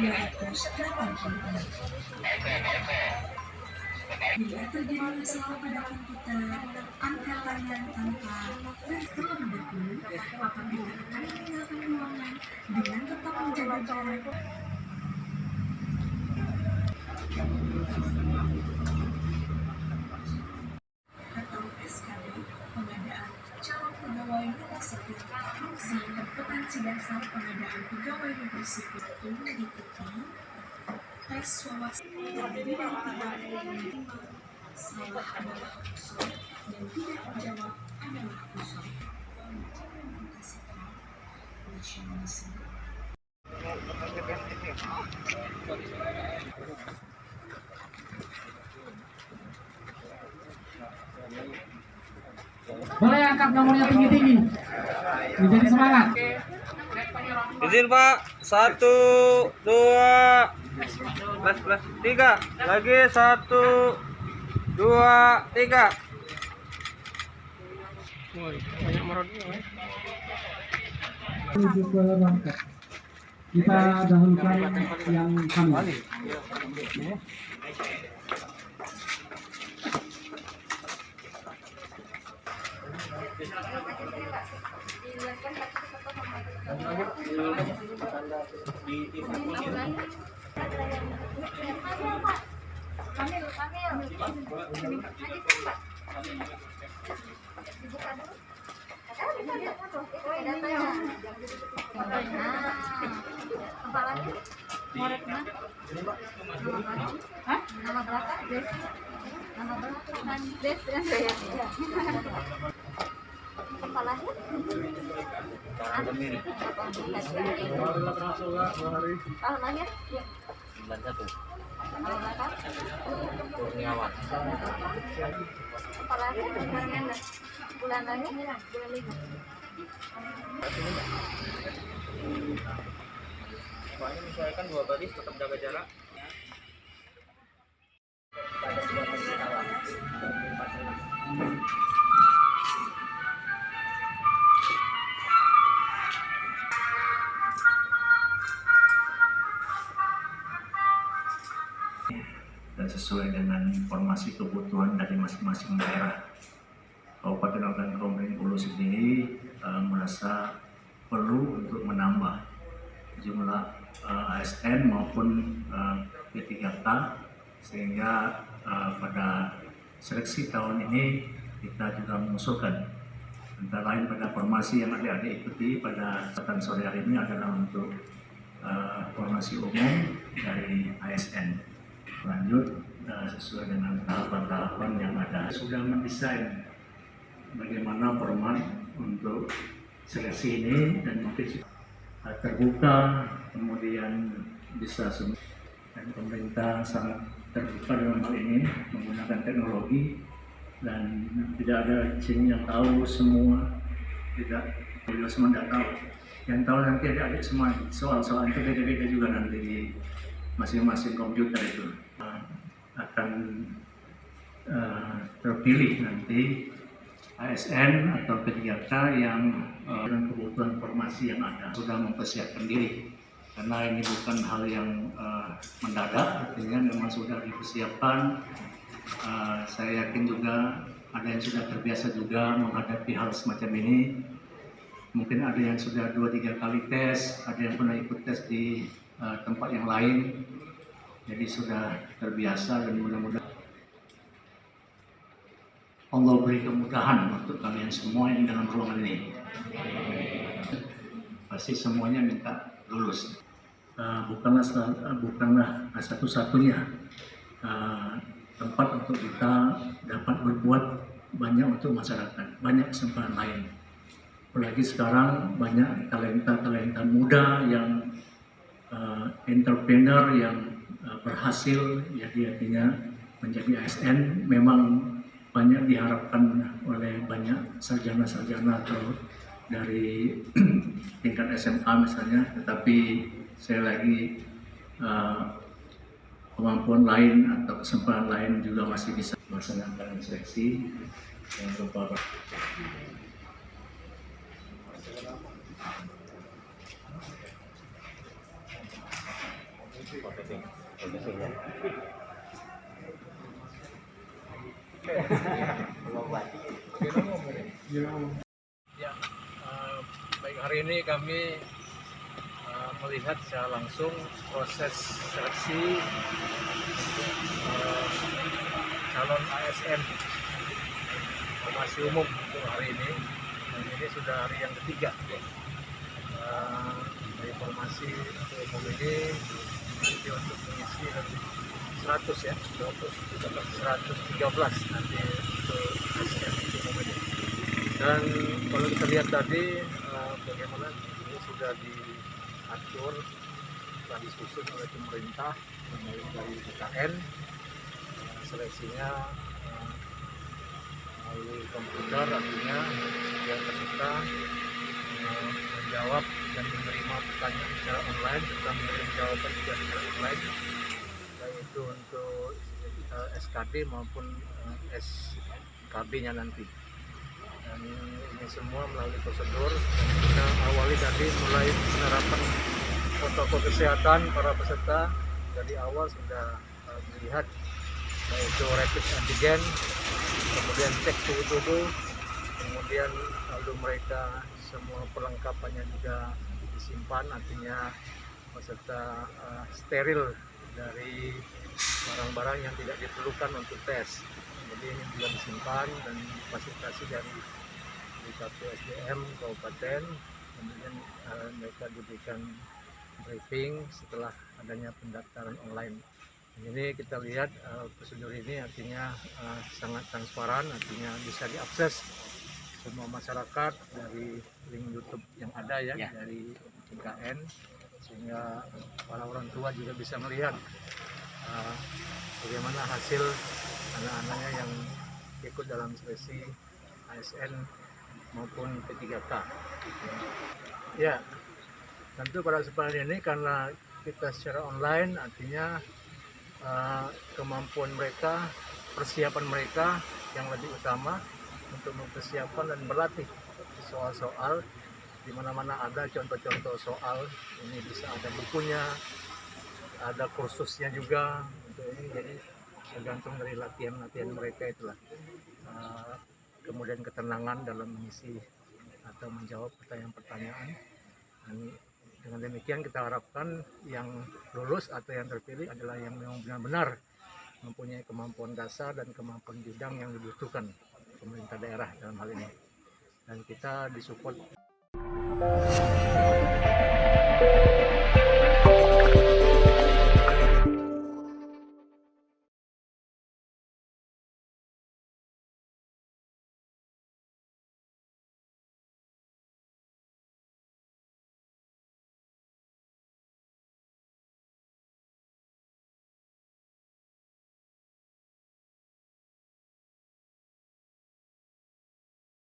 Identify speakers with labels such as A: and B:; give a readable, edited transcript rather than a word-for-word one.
A: yaitu strategi. Bila terjadi masalah pada kita, angkat tangan tanpa terlebih dahulu, apabila akan meninggalkan ruangan dengan tetap menjaga jarak. Atau SKD, pengadaan calon pegawai negeri sipil. Fungsi kompetensi dasar pengadaan pegawai negeri sipil itu meliputi tes wawasan terdiri dari 35, salah adalah kosong dan tidak menjawab adalah kosong. Mengimplementasikan nasionalisme.
B: Boleh angkat nomornya tinggi-tinggi. Menjadi semangat.
C: Izin Pak, 1, 2, plus 3, lagi 1, 2, 3. Banyak merodnya.
B: Menuju ke Bangka. Kita dahulukan yang kami.
D: Bulan lahir bulan 5.
C: Soalnya misalkan 2 baris tetap jaga jarak.
E: Dan sesuai dengan informasi kebutuhan dari masing-masing daerah. Kabupaten Ogan Komering Ulu sendiri merasa perlu untuk menambah jumlah ASN maupun P3K, sehingga pada seleksi tahun ini kita juga mengusulkan antara lain pada formasi yang adik-adik ikuti pada kesempatan sore hari ini adalah untuk formasi umum dari ASN. Lanjut sesuai dengan tahapan-tahapan yang ada, sudah mendesain bagaimana format untuk seleksi ini dan mungkin terbuka, kemudian bisa semua, dan pemerintah sangat terbuka dalam hal ini menggunakan teknologi dan tidak ada yang tahu semua, tidak beliau semua tidak tahu. Yang tahu nanti adik-adik semua, soal-soal itu beda-beda juga nanti di masing-masing komputer itu akan terpilih nanti ASN atau P3K yang dengan kebutuhan formasi yang ada sudah mempersiapkan diri, karena ini bukan hal yang mendadak, artinya memang sudah dipersiapkan. Saya yakin juga ada yang sudah terbiasa juga menghadapi hal semacam ini. Mungkin ada yang sudah 2-3 kali tes, ada yang pernah ikut tes di tempat yang lain, jadi sudah terbiasa dan mudah-mudahan Allah beri kemudahan untuk kalian semua yang dalam ruangan ini. Pasti semuanya minta lulus. Bukanlah satu-satunya tempat untuk kita dapat berbuat banyak untuk masyarakat, banyak kesempatan lain. Apalagi sekarang banyak talenta-talenta muda yang entrepreneur yang berhasil, jadi artinya menjadi ASN memang banyak diharapkan oleh banyak sarjana-sarjana atau dari tingkat SMA misalnya, tetapi saya lagi kemampuan lain atau kesempatan lain juga masih bisa melaksanakan seleksi. Jangan lupa
D: Ya, baik, hari ini kami melihat secara langsung proses seleksi calon ASN formasi umum untuk hari ini. Dan ini sudah hari yang ketiga. Dari formasi untuk umum ini nanti untuk mengisi lebih 100 ya, 113 nanti untuk ASN umum ini. Dan kalau kita lihat tadi bagaimana ini sudah diatur, telah disusun oleh pemerintah mulai dari BKN, seleksinya melalui komputer, artinya yang peserta menjawab dan menerima pertanyaan secara online serta mengirim jawaban juga secara online, baik itu untuk SKD maupun SKB-nya nanti. Dan ini semua melalui prosedur, dan kita awali tadi mulai penerapan protokol kesehatan para peserta. Dari awal sudah dilihat yaitu rapid antigen, kemudian cek suhu tubuh, kemudian lalu mereka semua perlengkapannya juga disimpan, artinya peserta steril dari barang-barang yang tidak diperlukan untuk tes. Jadi ini juga disimpan dan difasilitasi dari satu SDM kabupaten. Kemudian mereka diberikan briefing setelah adanya pendaftaran online. Ini kita lihat prosedur ini artinya sangat transparan, artinya bisa diakses semua masyarakat dari link YouTube yang ada ya. Dari BKN, sehingga para orang tua juga bisa melihat bagaimana hasil anak-anaknya yang ikut dalam seleksi ASN maupun P3K. Ya, tentu pada kesempatan ini karena kita secara online, artinya kemampuan mereka, persiapan mereka yang lebih utama untuk mempersiapkan dan berlatih soal-soal di mana-mana ada contoh-contoh soal. Ini bisa ada bukunya, ada kursusnya juga untuk ini. Jadi tergantung dari latihan-latihan mereka itulah. Kemudian ketenangan dalam mengisi atau menjawab pertanyaan-pertanyaan. Dan dengan demikian kita harapkan yang lulus atau yang terpilih adalah yang memang benar-benar mempunyai kemampuan dasar dan kemampuan bidang yang dibutuhkan pemerintah daerah dalam hal ini. Dan kita disupport